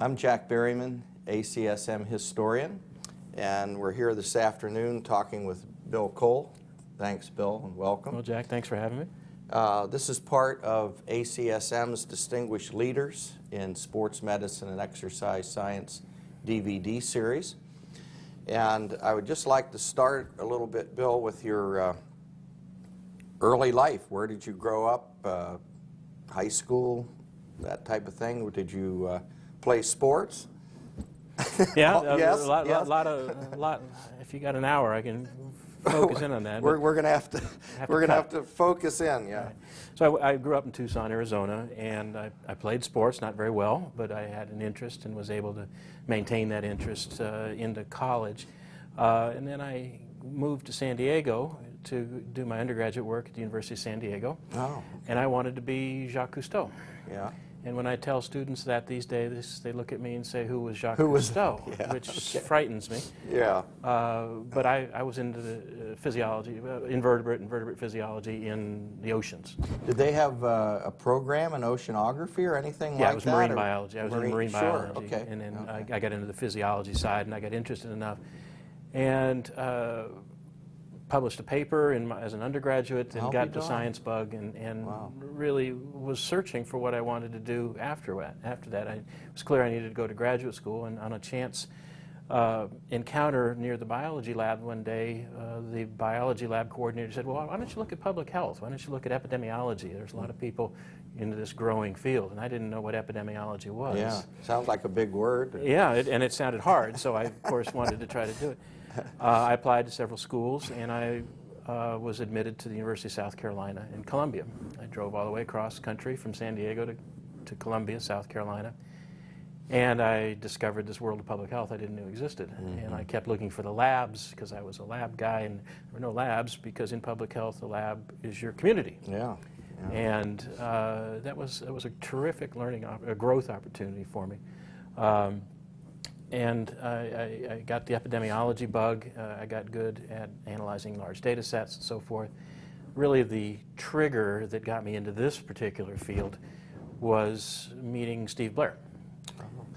I'm Jack Berryman, ACSM historian, and we're here this afternoon talking with Bill Kohl. Thanks, Bill, and welcome. Well, Jack, thanks for having me. This is part of ACSM's Distinguished Leaders in Sports Medicine and Exercise Science DVD series. And I would just like to start a little bit, Bill, with your early life. Where did you grow up? High school, that type of thing? Did you play sports? Yeah, Yes, a lot. If you got an hour, I can focus in on that. We're going to have to focus in, yeah. Right. So I grew up in Tucson, Arizona, and I played sports, not very well, but I had an interest and was able to maintain that interest into college. And then I moved to San Diego to do my undergraduate work at the University of San Diego. Oh, okay. And I wanted to be Jacques Cousteau. Yeah. And when I tell students that these days, they look at me and say, "Who was Jacques Who was Cousteau?" yeah, which okay. frightens me. Yeah. But I was into the physiology, invertebrate physiology in the oceans. Did they have a program in oceanography or anything like that? Yeah, it was marine biology. I was in marine sure, biology. okay. And then Okay. I got into the physiology side, and I got interested enough. And published a paper as an undergraduate and got the science bug and Wow. really was searching for what I wanted to do after that. It was clear I needed to go to graduate school, and on a chance encounter near the biology lab one day, the biology lab coordinator said, "Well, why don't you look at public health? Why don't you look at epidemiology? There's a lot of people into this growing field." And I didn't know what epidemiology was. Yeah, sounds like a big word. Yeah, and it sounded hard, so I, of course, wanted to try to do it. I applied to several schools, and I was admitted to the University of South Carolina in Columbia. I drove all the way across country from San Diego to Columbia, South Carolina, and I discovered this world of public health I didn't know existed. Mm-hmm. And I kept looking for the labs because I was a lab guy, and there were no labs because in public health the lab is your community. Yeah. And that was a terrific a growth opportunity for me. And I got the epidemiology bug. I got good at analyzing large data sets and so forth. Really the trigger that got me into this particular field was meeting Steve Blair.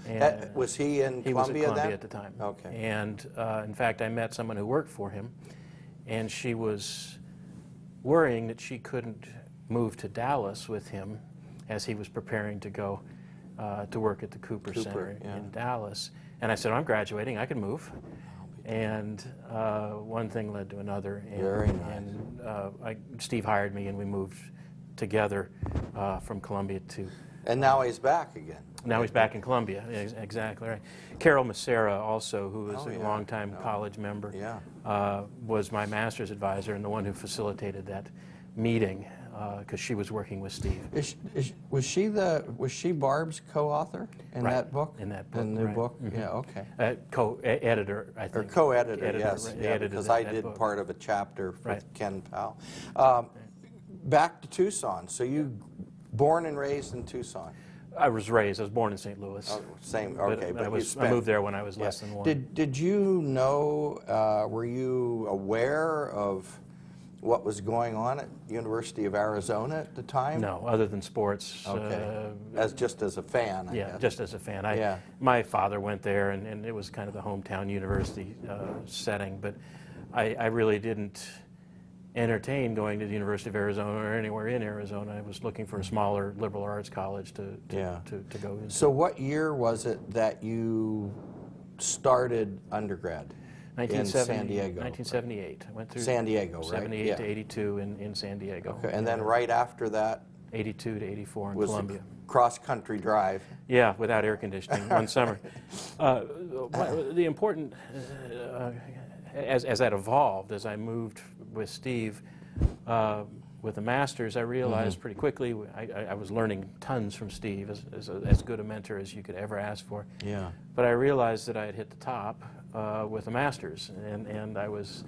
And was he in Columbia then? He was at Columbia at the time. Okay. And in fact, I met someone who worked for him, and she was worrying that she couldn't move to Dallas with him as he was preparing to go to work at the Cooper Center in Dallas. And I said, "I'm graduating, I can move." And one thing led to another. And, Very nice. And Steve hired me, and we moved together from Columbia to... And now he's back again. Now he's back in Columbia, exactly right. Carol Macera also, who is a longtime college member, was my master's advisor and the one who facilitated that meeting because she was working with Steve. Was she Barb's co-author in that book? In that book, in the right. book? Mm-hmm. Yeah, okay. Co-editor, I think. Or co-editor, yes. Yeah, because I did book. part of a chapter with Right. Ken Powell. Back to Tucson. So you born and raised in Tucson? I was born in St. Louis. Oh, same, okay. But I moved there when I was less than one. Did you know, were you aware of what was going on at University of Arizona at the time? No, other than sports. Okay. Just as a fan, I guess. Just as a fan. My father went there, and it was kind of the hometown university setting, but I really didn't entertain going to the University of Arizona or anywhere in Arizona. I was looking for a smaller liberal arts college to go into. So what year was it that you started undergrad? In San Diego. 1978. I went through San Diego, right? 78 to 82 in San Diego. Okay, and then right after that 82 to 84 in was Columbia. Cross-country drive. Yeah, without air conditioning one summer. The important, as that evolved, as I moved with Steve, with the master's, I realized pretty quickly I was learning tons from Steve, as good a mentor as you could ever ask for. Yeah. But I realized that I had hit the top with a master's, and I was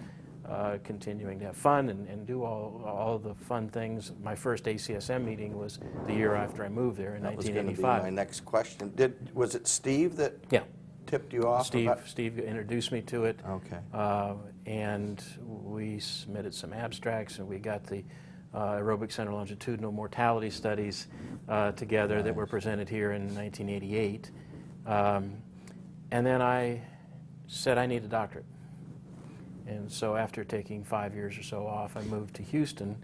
continuing to have fun and do all the fun things. My first ACSM meeting was the year after I moved there in 1985. That was going to be my next question. Was it Steve that tipped you off? Steve introduced me to it. Okay. And we submitted some abstracts, and we got the aerobic center longitudinal mortality studies together that were presented here in 1988. And then I said I need a doctorate. And so after taking 5 years or so off, I moved to Houston.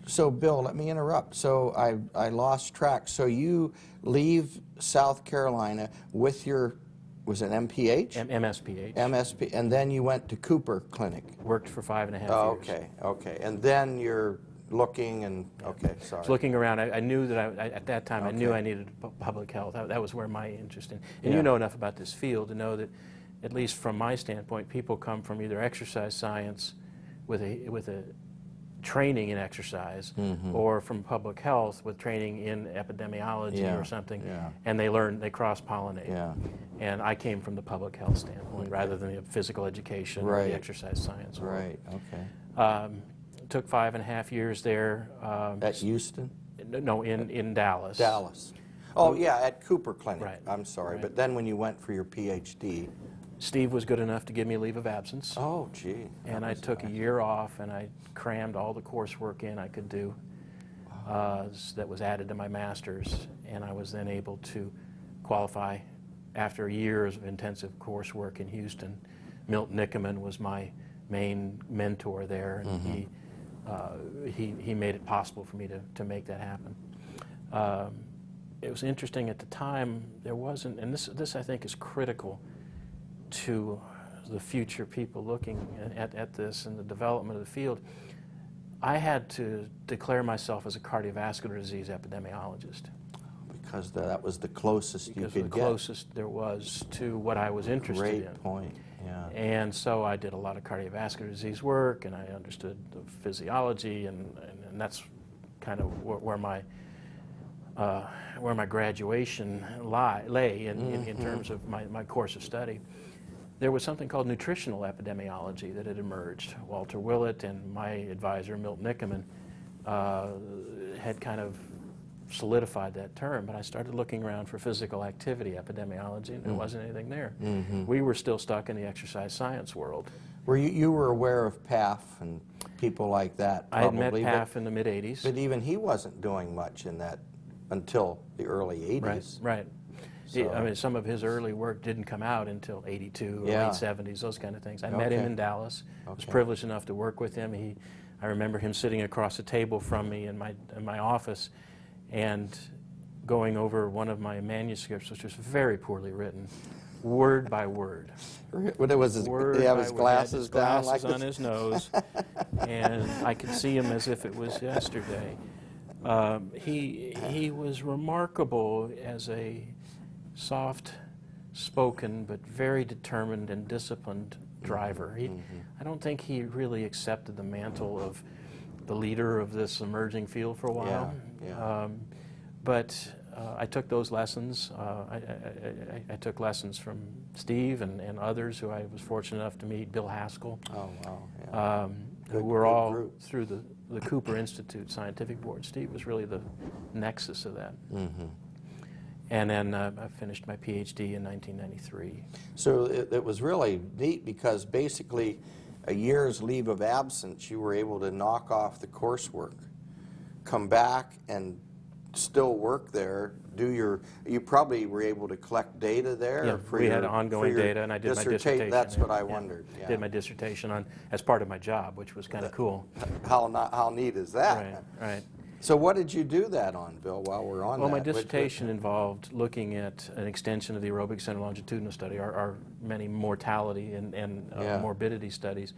So, Bill, let me interrupt. So I lost track. So you leave South Carolina with your, was it MPH? MSPH. MSP, and then you went to Cooper Clinic. Worked for 5.5 years. Okay, okay. And then you're looking and, okay, sorry. I was looking around. I knew that at that time, I knew Okay. I needed public health. That was where my interest in. And Yeah. you know enough about this field to know that, at least from my standpoint, people come from either exercise science with a training in exercise, or from public health with training in epidemiology Yeah, or something, yeah. and they cross-pollinate. Yeah. And I came from the public health standpoint rather than the physical education or Right. the exercise science world. Right, okay. Took 5.5 years there. At Houston? No, in Dallas. Dallas. Oh, yeah, at Cooper Clinic. Right. I'm sorry. Right. But then when you went for your Ph.D. Steve was good enough to give me a leave of absence. Oh, gee. And I took a year off, and I crammed all the coursework in I could do that was added to my master's, and I was then able to qualify after years of intensive coursework in Houston. Milt Nickerman was my main mentor there, and he made it possible for me to make that happen. It was interesting at the time, there wasn't, and this I think is critical to the future people looking at this and the development of the field. I had to declare myself as a cardiovascular disease epidemiologist. Because that was the closest you Because could the get. closest there was to what I was interested in. Great point, yeah. And so I did a lot of cardiovascular disease work, and I understood the physiology, and that's kind of where my graduation lay in terms of my course of study. There was something called nutritional epidemiology that had emerged. Walter Willett and my advisor, Milt Nickerman, had kind of solidified that term, but I started looking around for physical activity epidemiology, and there wasn't anything there. We were still stuck in the exercise science world. Were you were aware of PAF and people like that, I had probably? met PAF in the mid-'80s. But even he wasn't doing much in that until the early 80s. Right. So- I mean, some of his early work didn't come out until 82 or Yeah. late 70s, those kind of things. I met him Okay. in Dallas. I was Okay. privileged enough to work with him. I remember him sitting across the table from me in my office and going over one of my manuscripts, which was very poorly written, word by word. What it was, Word did he have by his word. glasses He had down his like glasses on this? his nose, and I could see him as if it was yesterday. He was remarkable as a soft-spoken but very determined and disciplined driver. I don't think he really accepted the mantle of the leader of this emerging field for a while. Yeah. But I took those lessons. I took lessons from Steve and others who I was fortunate enough to meet, Bill Haskell, Oh, wow. Yeah. who were all group. through the Cooper Institute Scientific Board. Steve was really the nexus of that. And then I finished my Ph.D. in 1993. So it was really neat because basically a year's leave of absence, you were able to knock off the coursework, come back and still work there, you probably were able to collect data there? Yeah, for we your, had ongoing for your data, and I did my dissertation. That's what I Yeah. wondered. Yeah. Did my dissertation on as part of my job, which was kind of cool. How neat is that? Right. So what did you do that on, Bill, while we're on Well, that? my dissertation involved looking at an extension of the aerobic center longitudinal study, our many mortality and Yeah. morbidity studies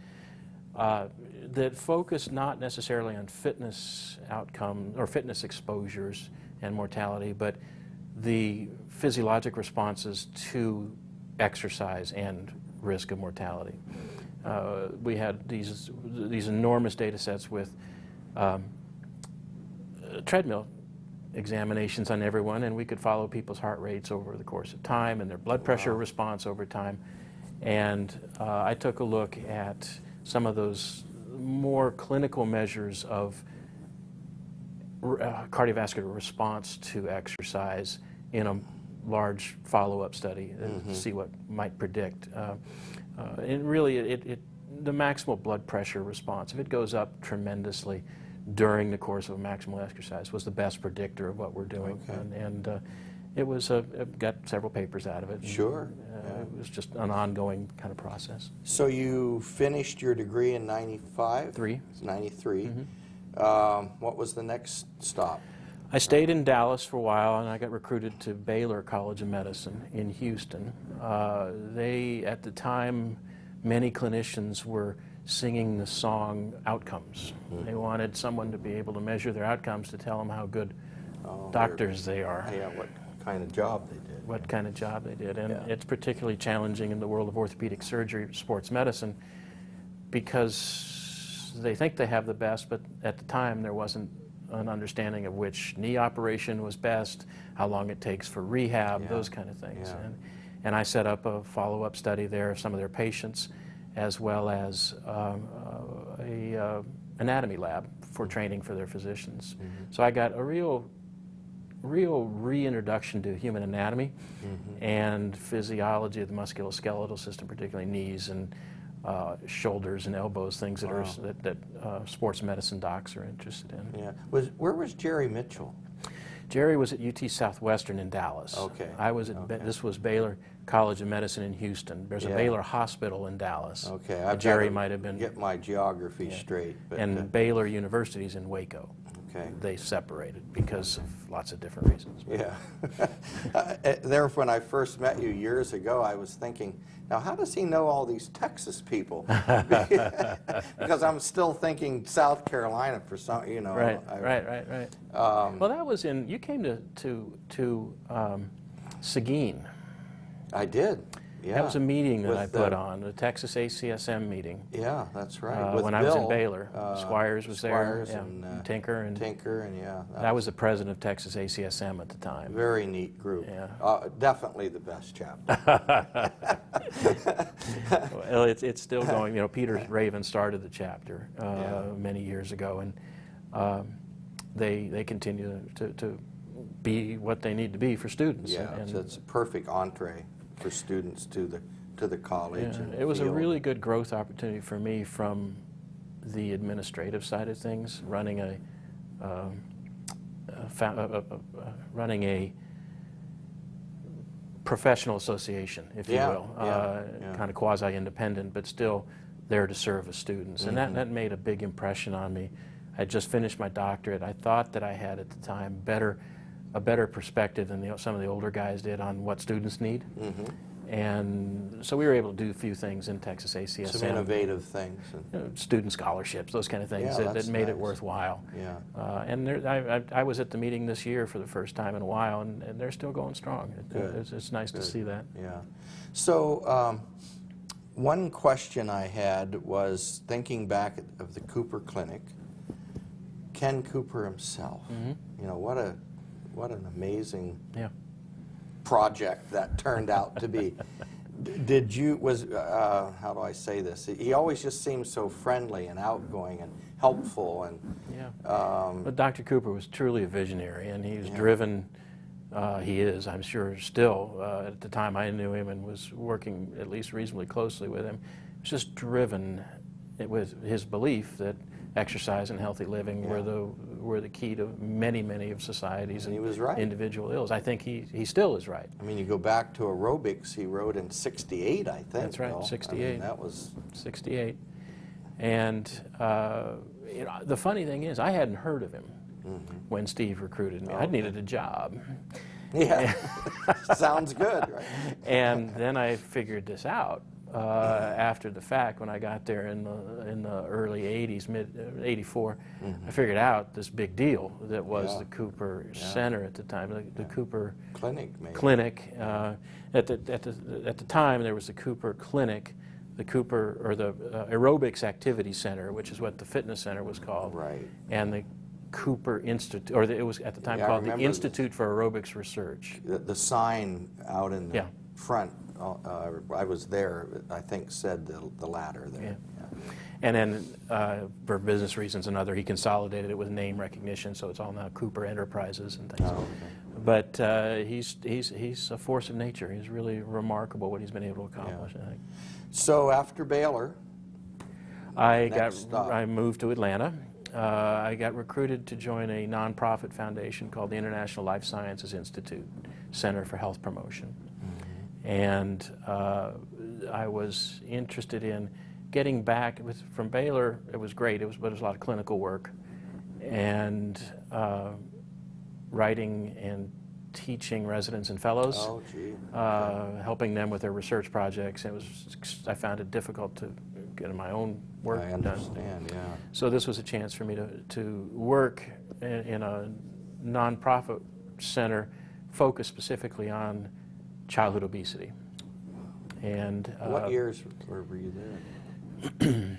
that focused not necessarily on fitness outcome or fitness exposures and mortality, but the physiologic responses to exercise and risk of mortality. We had these enormous data sets with treadmill examinations on everyone, and we could follow people's heart rates over the course of time and their blood pressure response over time. And I took a look at some of those more clinical measures of cardiovascular response to exercise in a large follow-up study to see what might predict. And really, the maximal blood pressure response, if it goes up tremendously during the course of maximal exercise, was the best predictor of what we're doing. Okay. It was I got several papers out of it. Sure. It was just an ongoing kind of process. So you finished your degree in 95? 93. What was the next stop? I stayed in Dallas for a while, and I got recruited to Baylor College of Medicine in Houston. At the time, many clinicians were singing the song Outcomes. They wanted someone to be able to measure their outcomes to tell them how good doctors they are. Yeah, what kind of job they did. What kind of job they did. And it's particularly challenging in the world of orthopedic surgery, sports medicine, because they think they have the best, but at the time there wasn't an understanding of which knee operation was best, how long it takes for rehab, those kind of things. Yeah. And I set up a follow-up study there of some of their patients, as well as a anatomy lab for training for their physicians. So I got a real reintroduction to human anatomy and physiology of the musculoskeletal system, particularly knees and shoulders and elbows, things that are that sports medicine docs are interested in. Yeah. Where was Jerry Mitchell? Jerry was at UT Southwestern in Dallas. Okay. I was at this was Baylor College of Medicine in Houston. There's a Baylor Hospital in Dallas. Okay. I've Jerry got to might have been get my geography straight. But, and Baylor University's in Waco. Okay. They separated because of lots of different reasons. Yeah. There, when I first met you years ago, I was thinking, now how does he know all these Texas people? Because I'm still thinking South Carolina for some, you know. Right. Well, that was in. You came to Seguin. I did. Yeah. That was a meeting that With I put on, the Texas ACSM meeting. Yeah, that's right. With when Bill, I was in Baylor. Squires was Squires there, and Tinker, and that was the president of Texas ACSM at the time. very neat group. Yeah. Definitely the best chapter. Well, it's still going. You know, Peter Raven started the chapter many years ago, and they continue to be what they need to be for students. Yeah, and, so it's a perfect entree for students to the college. And it was a field. really good growth opportunity for me from the administrative side of things, running a professional association, if you will, kind of quasi-independent, but still there to serve the students. And that made a big impression on me. I just finished my doctorate. I thought that I had at the time a better perspective than some of the older guys did on what students need. And so we were able to do a few things in Texas ACSM. Some innovative things. And student scholarships, those kind of things that made it worthwhile. Yeah. And I was at the meeting this year for the first time in a while, and they're still going strong. It's nice to see that. Yeah. So one question I had was thinking back of the Cooper Clinic, Ken Cooper himself. You know, what an amazing project that turned out to be. How do I say this? He always just seemed so friendly and outgoing and helpful. And but Dr. Cooper was truly a visionary, and he was driven. He is, I'm sure, still. At the time I knew him and was working at least reasonably closely with him, he was just driven with his belief that exercise and healthy living were the key to many of society's and he was right. individual ills. I think he still is right. I mean, you go back to aerobics, he wrote in '68, I think. That's right, Bill. 68. I mean, that was 68. And you know, the funny thing is, I hadn't heard of him when Steve recruited me. I needed a job. Yeah, sounds good, right? And then I figured this out after the fact when I got there in the early 80s, mid 84. I figured out this big deal that was the Cooper Center at the time, the Cooper Clinic. Maybe. Clinic. At the time, there was the Cooper Clinic, the Cooper or the Aerobics Activity Center, which is what the fitness center was called, Right. and the Cooper Institute, or it was at the time called the Institute for Aerobics Research. The sign out in the front, I was there, I think said the latter there. And then for business reasons and other, he consolidated it with name recognition, so it's all now Cooper Enterprises and things. But he's a force of nature. He's really remarkable what he's been able to accomplish, I think. So after Baylor, I moved to Atlanta. I got recruited to join a nonprofit foundation called the International Life Sciences Institute, Center for Health Promotion. And I was interested in getting back from Baylor. It was great, but it was a lot of clinical work, and writing and teaching residents and fellows, Oh, gee. helping them with their research projects. I found it difficult to get my own work I done. understand, yeah. So this was a chance for me to work in a nonprofit center focused specifically on childhood obesity. And What years were you there?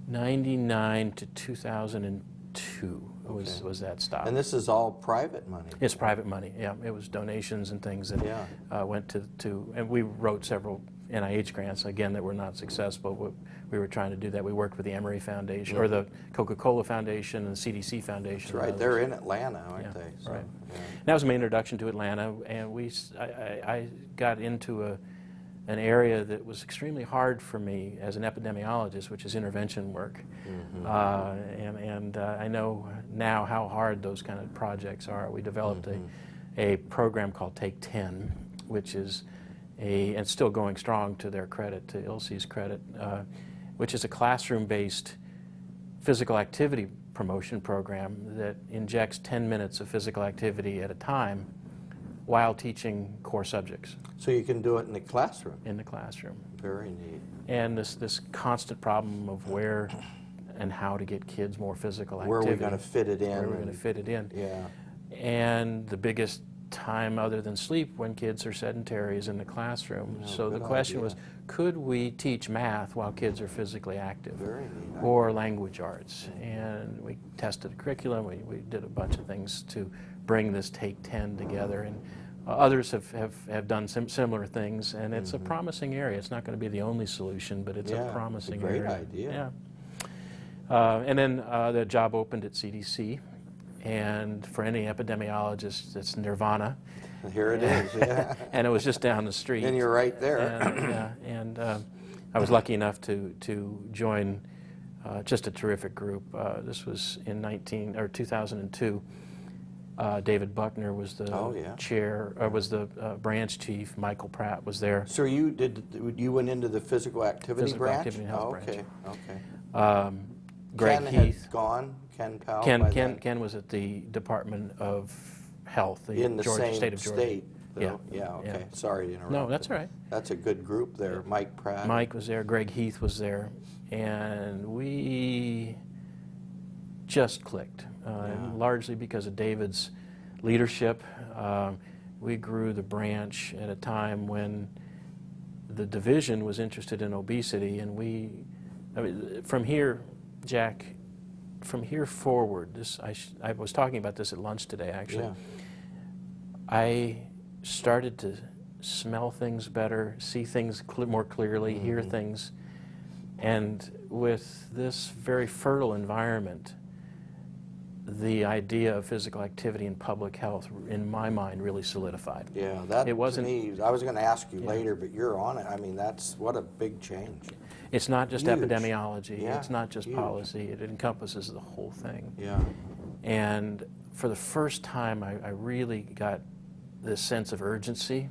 99 to 2002 was that stop. And this is all private money? It's private money, yeah. It was donations and things that went to, and we wrote several NIH grants, again, that were not successful. We were trying to do that. We worked with the Emory Foundation, or the Coca-Cola Foundation and the CDC Foundation. That's right. They're in Atlanta, aren't they? So, right. yeah. That was my introduction to Atlanta, and I got into an area that was extremely hard for me as an epidemiologist, which is intervention work. And I know now how hard those kind of projects are. We developed a program called Take 10, which is and still going strong to their credit, to ILSE's credit, which is a classroom-based physical activity promotion program that injects 10 minutes of physical activity at a time while teaching core subjects. So you can do it in the classroom? In the classroom. Very neat. And this constant problem of where and how to get kids more physical activity. Where are we going to fit it in? Where are we going to fit it in? Yeah. And the biggest time other than sleep when kids are sedentary is in the classroom. Oh, so the good question idea. was, could we teach math while kids are physically active? Very neat. Or language arts? And we tested a curriculum, we did a bunch of things to bring this Take 10 together, and others have done similar things, and it's a promising area. It's not going to be the only solution, but it's a promising it's a great area. idea. Yeah. And then the job opened at CDC, and for any epidemiologist, it's nirvana. Here it is, yeah. And it was just down the street. And you're right there. And I was lucky enough to join just a terrific group. This was in 2002. David Buckner was the chair, was the branch chief. Michael Pratt was there. So you went into the physical activity branch? Activity and health branch. Okay. Greg Ken Heath. had gone. Ken Powell. Ken was at the Department of Health, in the same state of Georgia. state. Yeah. Yeah. Okay. Yeah. Sorry to interrupt. No, that's all right. That's a good group there. Mike Pratt. Mike was there. Greg Heath was there, and we just clicked. Largely because of David's leadership. We grew the branch at a time when the division was interested in obesity, and from here, Jack, from here forward, I was talking about this at lunch today, actually. Yeah. I started to smell things better, see things more clearly, hear things, and with this very fertile environment, the idea of physical activity in public health, in my mind, really solidified. Yeah, that It wasn't. to me, I was going to ask you later, but you're on it. I mean, that's what a big change. It's not just Huge. epidemiology. Yeah, It's not just huge. policy. It encompasses the whole thing. Yeah. And for the first time, I really got this sense of urgency,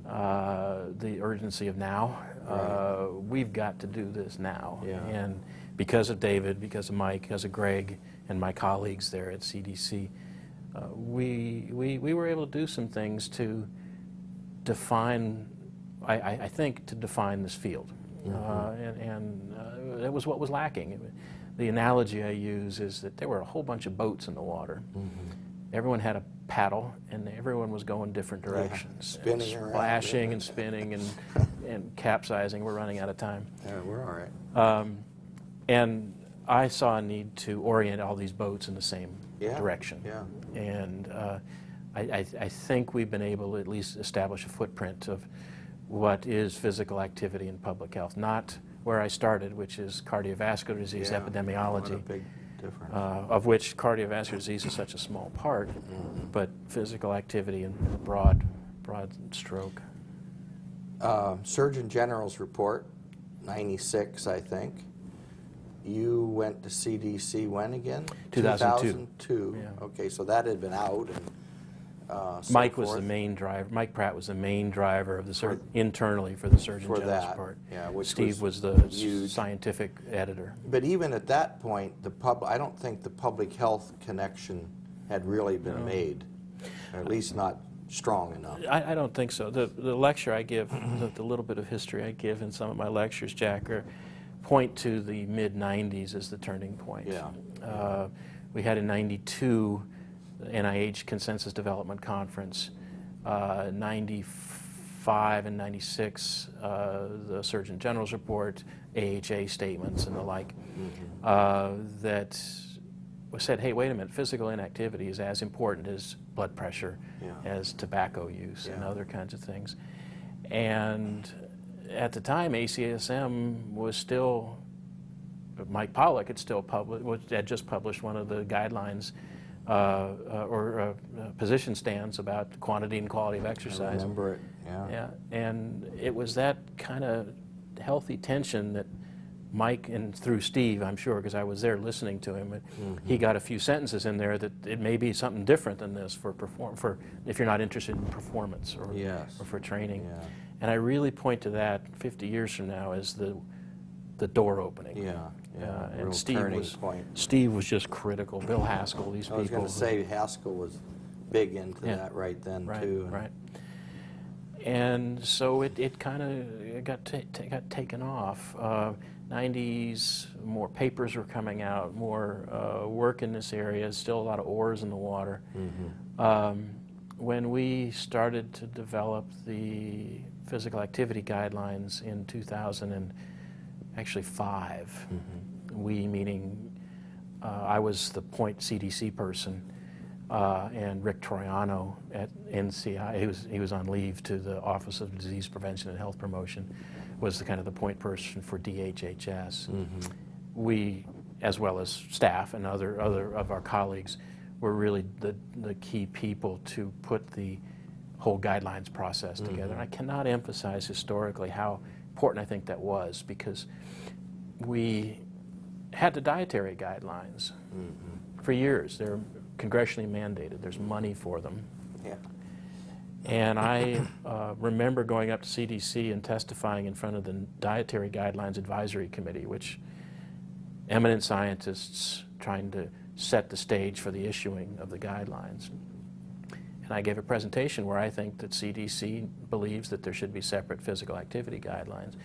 the urgency of now. Right. We've got to do this now. Yeah. And because of David, because of Mike, because of Greg, and my colleagues there at CDC, we were able to do some things to define, I think, to define this field. And that was what was lacking. The analogy I use is that there were a whole bunch of boats in the water. Everyone had a paddle, and everyone was going different directions. Spinning around. Splashing and spinning and capsizing. We're running out of time. Yeah, we're all right. And I saw a need to orient all these boats in the same Yeah, direction. yeah. And I think we've been able to at least establish a footprint of what is physical activity in public health. Not where I started, which is cardiovascular disease epidemiology. What a big difference. Of which cardiovascular disease is such a small part, but physical activity in broad stroke. Surgeon General's report, 96, I think. you went to CDC when again? 2002. 2002. Yeah. Okay, so that had been out and so Mike was forth. the main driver. Mike Pratt was the main driver of the internally for the Surgeon For General's that, part. yeah, which Steve was was the huge. scientific editor. But even at that point, I don't think the public health connection had really been made, or at least not strong enough. I don't think so. The lecture I give, the little bit of history I give in some of my lectures, Jack, point to the mid-90s as the turning point. Yeah. We had in '92 the NIH Consensus Development Conference, 95 and 96 the Surgeon General's report, AHA statements and the like, that said, hey, wait a minute, physical inactivity is as important as blood pressure, as tobacco use and other kinds of things. And at the time, ACSM was still, Mike Pollack had still had just published one of the guidelines position stands about quantity and quality of exercise. I remember it, yeah. Yeah, and it was that kind of healthy tension that Mike, and through Steve, I'm sure, because I was there listening to him, he got a few sentences in there that it may be something different than this for if you're not interested in performance or for training. Yeah. And I really point to that 50 years from now as the door opening. Real And Steve turning was point. Steve was just critical. Bill Haskell, these people. I was going to say Haskell was big into that right then too. Right. And so it kind of got taken off. 90s, more papers were coming out, more work in this area, still a lot of oars in the water. When we started to develop the physical activity guidelines in 2005, we meaning I was the point CDC person, and Rick Troiano at NCI, he was on leave to the Office of Disease Prevention and Health Promotion, was the kind of the point person for DHHS. We, as well as staff and other of our colleagues, were really the key people to put the whole guidelines process together. And I cannot emphasize historically how important I think that was, because we had the dietary guidelines for years. They're congressionally mandated. There's money for them. Yeah. And I remember going up to CDC and testifying in front of the Dietary Guidelines Advisory Committee, which eminent scientists trying to set the stage for the issuing of the guidelines. And I gave a presentation where I think that CDC believes that there should be separate physical activity guidelines.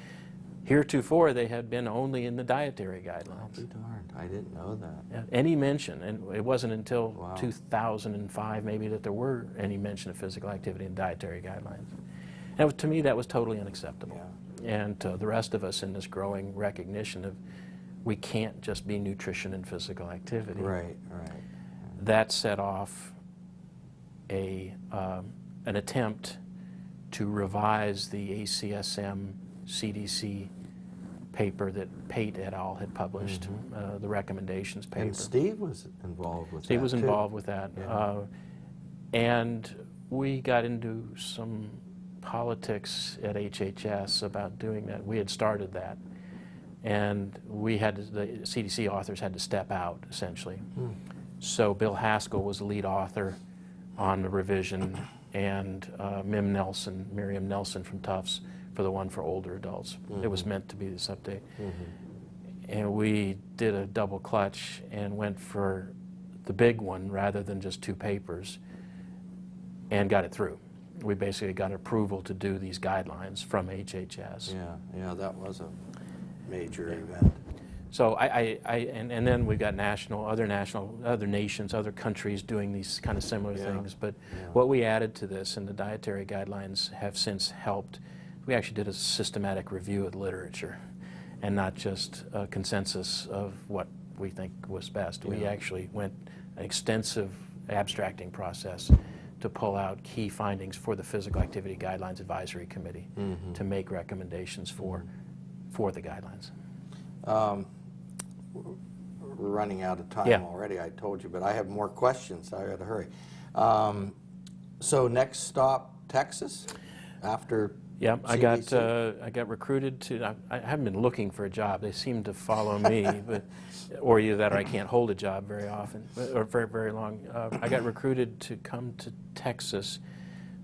Heretofore, they had been only in the dietary guidelines. I'll be darned, I didn't know that. Yeah, any mention, and it wasn't until 2005 maybe that there were any mention of physical activity in dietary guidelines. And to me, that was totally unacceptable. And to the rest of us in this growing recognition of we can't just be nutrition and physical activity. Right. That set off an attempt to revise the ACSM CDC paper that Pate et al. Had published, the recommendations paper. And Steve was involved with that. Steve was too. involved with that. Yeah. And we got into some politics at HHS about doing that. We had started that. And we had the CDC authors had to step out, essentially. So Bill Haskell was the lead author on the revision, and Miriam Nelson from Tufts for the one for older adults. It was meant to be this update. And we did a double clutch and went for the big one rather than just two papers, and got it through. We basically got approval to do these guidelines from HHS. Yeah, that was a major event. So and then we got other nations, other countries doing these kind of similar things. But what we added to this, and the dietary guidelines have since helped. We actually did a systematic review of the literature, and not just a consensus of what we think was best. We actually went an extensive abstracting process to pull out key findings for the Physical Activity Guidelines Advisory Committee to make recommendations for the guidelines. We're running out of time already, I told you, but I have more questions. I got to hurry. So next stop, Texas, after Yeah, CDC? I got recruited to. I haven't been looking for a job. They seem to follow me, but or either that or I can't hold a job very often or very long. I got recruited to come to Texas.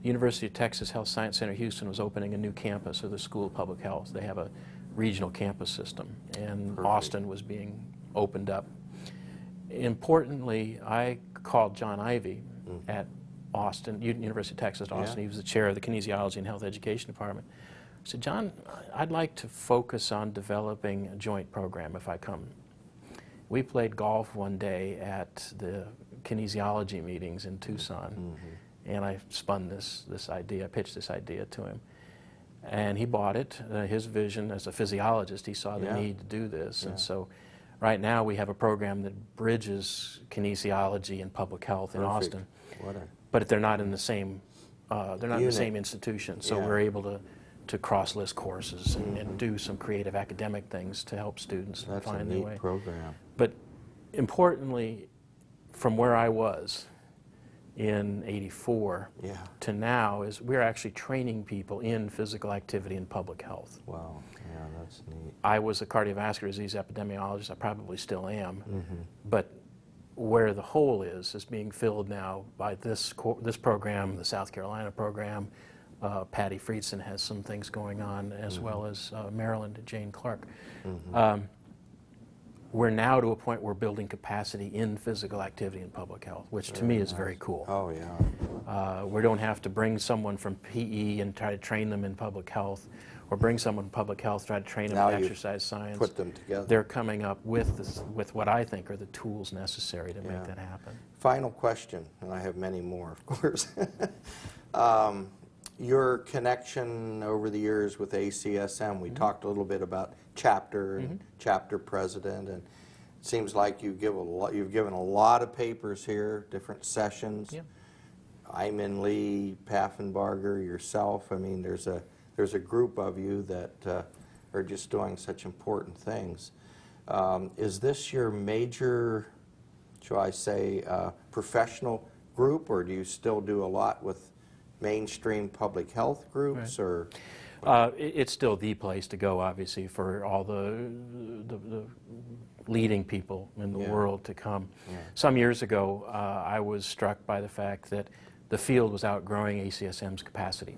The University of Texas Health Science Center Houston was opening a new campus of the School of Public Health. They have a regional campus system, and Perfect. Austin was being opened up. Importantly, I called John Ivey at Austin, University of Texas at Austin. Yeah. He was the chair of the Kinesiology and Health Education Department. I said, John, I'd like to focus on developing a joint program if I come. We played golf one day at the kinesiology meetings in Tucson, and I spun this idea, I pitched this idea to him. And he bought it. His vision as a physiologist, he saw the need to do this. And so right now we have a program that bridges kinesiology and public health in Austin. But they're not in the same they're not in the same institution, so we're able to cross-list courses and do some creative academic things to help students find their way. That's a neat program. But importantly, from where I was in '84 to now is we're actually training people in physical activity and public health. Wow, yeah, that's neat. I was a cardiovascular disease epidemiologist. I probably still am, but where the hole is being filled now by this program, the South Carolina program. Patty Friedson has some things going on, as well as Maryland and Jane Clark. We're now to a point where we're building capacity in physical activity and public health, which to me is very cool. Oh, yeah. We don't have to bring someone from PE and try to train them in public health, or bring someone from public health, try to train them in exercise science. Put them together. They're coming up with what I think are the tools necessary to make that happen. Final question, and I have many more, of course. Your connection over the years with ACSM, we talked a little bit about chapter and chapter president, and it seems like you've given a lot of papers here, different sessions. Yeah. Ayman Lee, Paffenbarger, yourself. I mean, there's a group of you that are just doing such important things. Is this your major, shall I say, professional group, or do you still do a lot with mainstream public health groups? Or it's still the place to go, obviously, for all the leading people in the world to come. Some years ago, I was struck by the fact that the field was outgrowing ACSM's capacity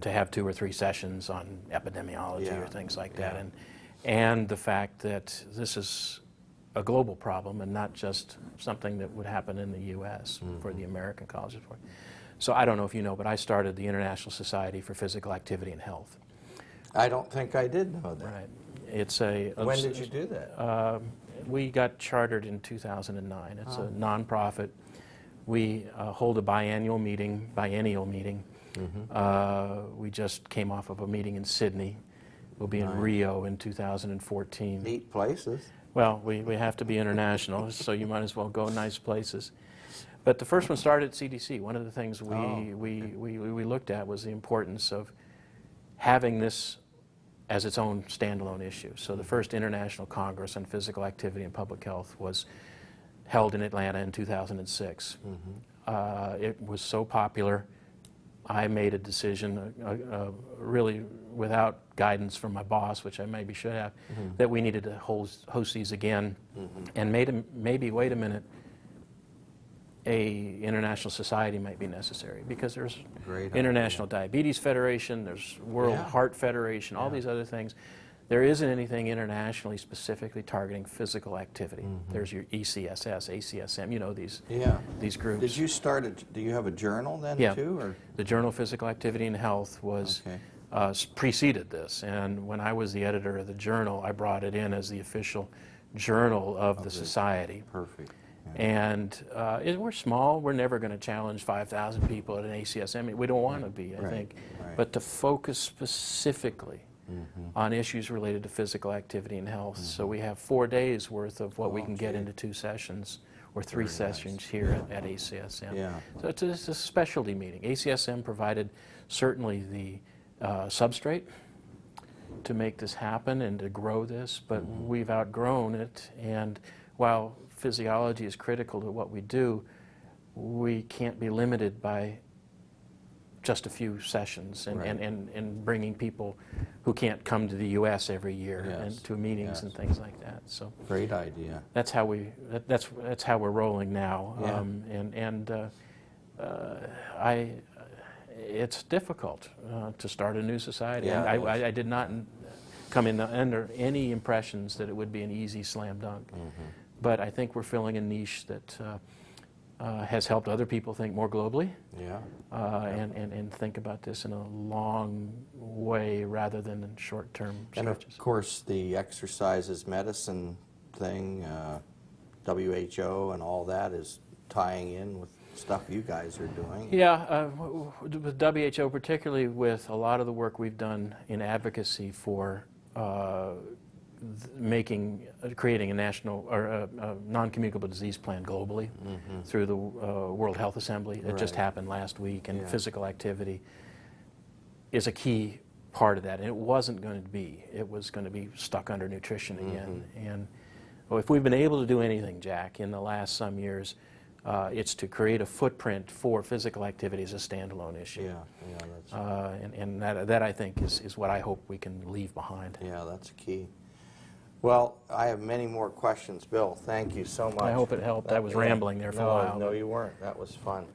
to have 2 or 3 sessions on epidemiology or things like that, and the fact that this is a global problem and not just something that would happen in the U.S. for the American colleges. So I don't know if you know, but I started the International Society for Physical Activity and Health. I don't think I did know that. Right. It's a. When did you do that? We got chartered in 2009. It's a nonprofit. We hold a biennial meeting. We just came off of a meeting in Sydney. We'll be in Rio in 2014. Neat places. Well, we have to be international, so you might as well go nice places. But the first one started at CDC. One of the things we looked at was the importance of having this as its own standalone issue. So the first International Congress on Physical Activity and Public Health was held in Atlanta in 2006. It was so popular, I made a decision, really without guidance from my boss, which I maybe should have, that we needed to host these again, and maybe, wait a minute, a international society might be necessary, because there's International Diabetes Federation, there's World Heart Federation, all these other things. There isn't anything internationally specifically targeting physical activity. There's your ECSS, ACSM, you know these groups. Did you do you have a journal then too? Or? The Journal of Physical Activity and Health was preceded this, and when I was the editor of the journal, I brought it in as the official journal of the society. Perfect. And we're small. We're never going to challenge 5,000 people at an ACSM. We don't want to be, I think. But to focus specifically on issues related to physical activity and health. So we have 4 days worth of what we can get into 2 sessions or 3 sessions here at ACSM. So it's a specialty meeting. ACSM provided certainly the substrate to make this happen and to grow this, but we've outgrown it. And while physiology is critical to what we do, we can't be limited by just a few sessions and, Right. and bringing people who can't come to the U.S. every year Yes. and to meetings Yes. and things like that. So Great idea. that's how that's how we're rolling now. Yeah. It's difficult to start a new society. Yeah, And it is. I did not come in under any impressions that it would be an easy slam dunk. But I think we're filling a niche that has helped other people think more globally. Yeah. And think about this in a long way rather than in short-term And stretches. of course, the exercise is medicine thing, WHO and all that is tying in with stuff you guys are doing. Yeah, with WHO, particularly with a lot of the work we've done in advocacy for creating a national or a non-communicable disease plan globally through the World Health Assembly. It just Right. happened last week, and Yeah. physical activity is a key part of that. And it wasn't going to be. It was going to be stuck under nutrition again. And well, if we've been able to do anything, Jack, in the last some years, it's to create a footprint for physical activity as a standalone issue. Yeah, that's, And that I think is what I hope we can leave behind. yeah, that's key. Well, I have many more questions. Bill, thank you so much. I hope it helped. I was rambling there for a while. No, you weren't. That was fun.